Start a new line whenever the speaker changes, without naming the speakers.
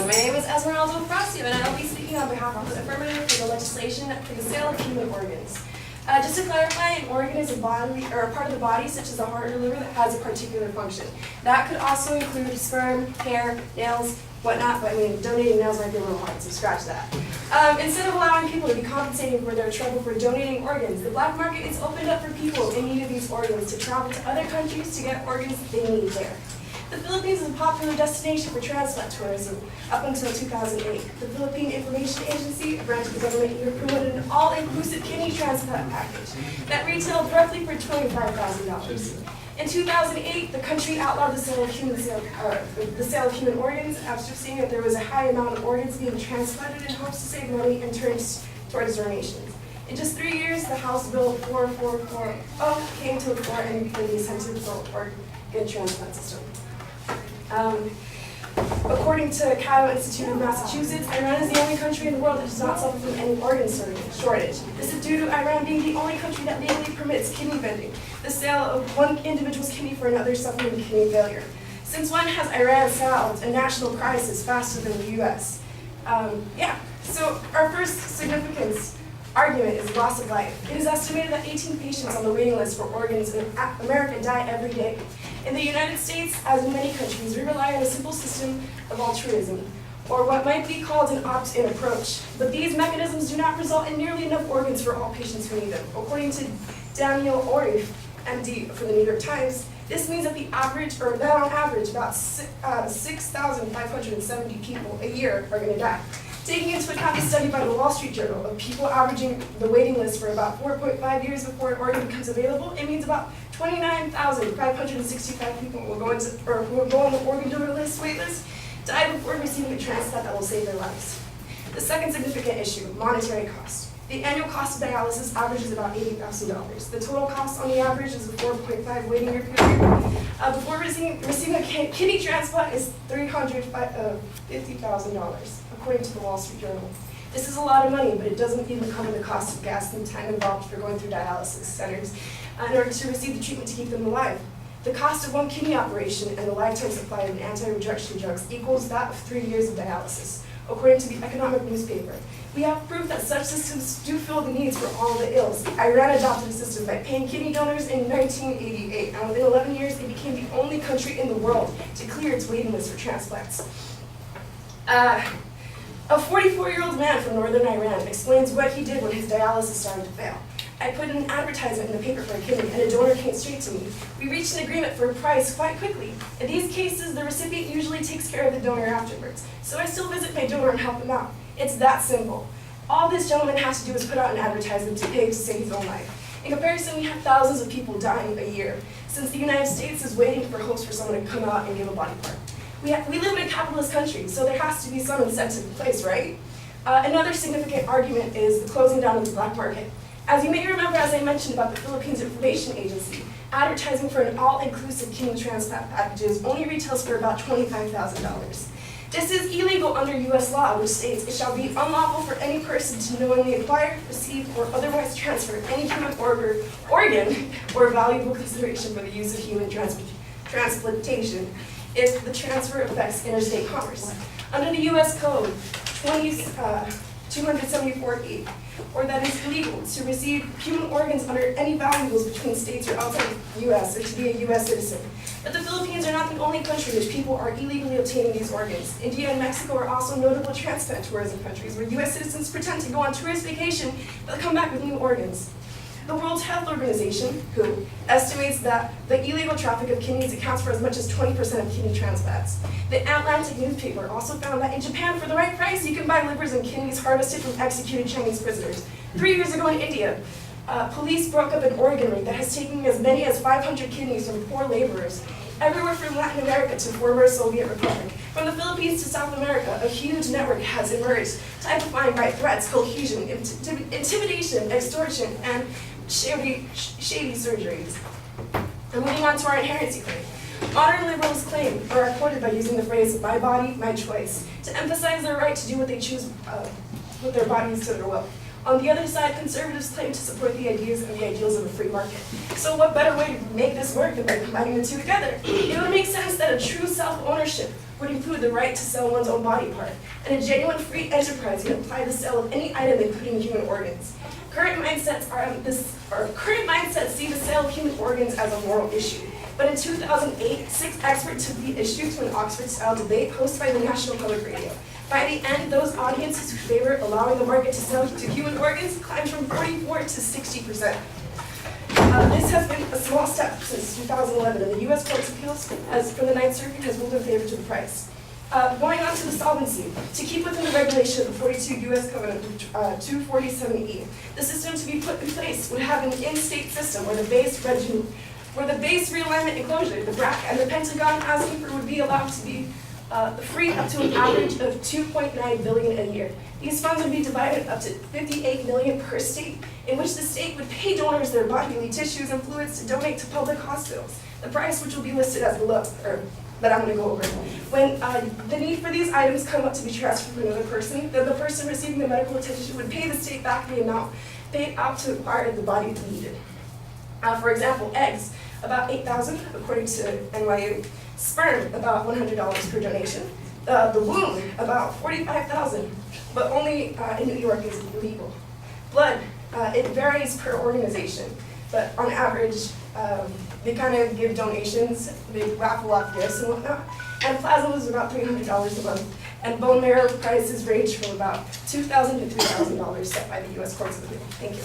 My name is Esmeralda Frasio, and I will be speaking on behalf of the affirmative for the legislation for the sale of human organs. Just to clarify, an organ is a body or a part of the body, such as the heart or liver, that has a particular function. That could also include sperm, hair, nails, whatnot, but I mean, donating nails might be a little hard, so scratch that. Instead of allowing people to be compensated for their trouble for donating organs, the black market is opened up for people in need of these organs to travel to other countries to get organs that they need there. The Philippines is a popular destination for transplant tourism up until 2008. The Philippine Information Agency, a branch of the government here, promoted an all-inclusive kidney transplant package that retailed roughly for $25,000. In 2008, the country outlawed the sale of human organs after seeing that there was a high amount of organs being transplanted in hopes to save money and turn towards donations. In just 3 years, the House Bill 4440 came to the floor and the incentive for organ transplant system. According to Cato Institute of Massachusetts, Iran is the only country in the world that does not suffer from any organ shortage. This is due to Iran being the only country that legally permits kidney vending, the sale of one individual's kidney for another suffering from kidney failure. Since when has Iran solved a national crisis faster than the U.S.? So our first significance argument is loss of life. It is estimated that 18 patients on the waiting list for organs in America die every day. In the United States, as in many countries, we rely on a simple system of altruism, or what might be called an opt-in approach. But these mechanisms do not result in nearly enough organs for all patients who need them. According to Daniel Orif, MD, for the New York Times, this means that on average, about 6,570 people a year are going to die. Taking into account the study by the Wall Street Journal of people averaging the waiting list for about 4.5 years before an organ becomes available, it means about 29,565 people will go on the organ donor list wait list die before receiving a transplant that will save their lives. The second significant issue, monetary cost. The annual cost of dialysis averages about $80,000. The total cost on the average is a 4.5 waiting year period. Before receiving a kidney transplant is $350,000, according to the Wall Street Journal. This is a lot of money, but it doesn't even cover the cost of gas and time involved for going through dialysis centers in order to receive the treatment to keep them alive. The cost of one kidney operation and the lifetime supply of anti-rejection drugs equals that of 3 years of dialysis, according to the Economic newspaper. We have proof that such systems do fill the needs for all the ills. Iran adopted a system by paying kidney donors in 1988, and within 11 years, it became the only country in the world to clear its waiting list for transplants. A 44-year-old man from northern Iran explains what he did when his dialysis started to fail. I put in an advertisement in the paper for a kidney, and a donor came straight to me. We reached an agreement for a price quite quickly. In these cases, the recipient usually takes care of the donor afterwards, so I still visit my donor and help him out. It's that simple. All this gentleman has to do is put out an advertisement to pay to save his own life. In comparison, we have thousands of people dying a year, since the United States is waiting for hopes for someone to come out and give a body part. We live in a capitalist country, so there has to be some incentive in place, right? Another significant argument is the closing down of the black market. As you may remember, as I mentioned about the Philippines Information Agency, advertising for an all-inclusive kidney transplant packages only retails for about $25,000. This is illegal under U.S. law, which states it shall be unlawful for any person to knowingly acquire, receive, or otherwise transfer any human organ or valuable consideration for the use of human transplantation if the transfer affects interstate commerce. Under the U.S. Code 274E, or that it's illegal to receive human organs under any valuables between states or outside the U.S. and to be a U.S. citizen. But the Philippines are not the only country in which people are illegally obtaining these organs. India and Mexico are also notable transplant tourism countries where U.S. citizens pretend to go on tourist vacation but come back with new organs. The World Health Organization, WHO, estimates that the illegal traffic of kidneys accounts for as much as 20% of kidney transplants. The Atlantic newspaper also found that in Japan, for the right price, you can buy livers and kidneys harvested from executed Chinese prisoners. 3 years ago in India, police broke up an organ ring that has taken as many as 500 kidneys from poor laborers. Everywhere from Latin America to former Soviet Republic, from the Philippines to South America, a huge network has emerged, typifying by threats, cohesion, intimidation, extortion, and shady surgeries. And moving on to our inherency claim. Modern liberals claim, or are quoted by using the phrase, my body, my choice, to emphasize their right to do what they choose with their bodies to their will. On the other side, conservatives claim to support the ideas and the ideals of a free market. So what better way to make this work than by combining the two together? It would make sense that a true self-ownership would include the right to sell one's own body part, and a genuine free enterprise can apply the sale of any item, including human organs. Current mindsets see the sale of human organs as a moral issue. But in 2008, 6 experts took the issue to an Oxford-style debate hosted by the National Public Radio. By the end, those audiences who favored allowing the market to sell to human organs climbed from 44 to 60%. This has been a small step since 2011, and the U.S. Court of Appeals from the Ninth Circuit has ruled in favor to the price. Going on to the solvency, to keep within the regulation of the 42 U.S. Covenant 247E, the system to be put in place would have an in-state system where the base realignment enclosure, the BRAC, and the Pentagon asking for would be allowed to be free up to an average of $2.9 billion a year. These funds would be divided up to $58 million per state, in which the state would pay donors their bodily tissues and fluids to donate to public hospitals. The price, which will be listed as below, that I'm going to go over. When the need for these items come up to be transferred to another person, then the person receiving the medical attention would pay the state back the amount paid out to acquire the body needed. For example, eggs, about $8,000 according to NYU. Sperm, about $100 per donation. The womb, about $45,000, but only in New York is illegal. Blood, it varies per organization, but on average, they kind of give donations, they raffle off gifts and whatnot. And plasma is about $300 a month. And bone marrow prices range from about $2,000 to $3,000 set by the U.S. Courts of Appeal. Thank you.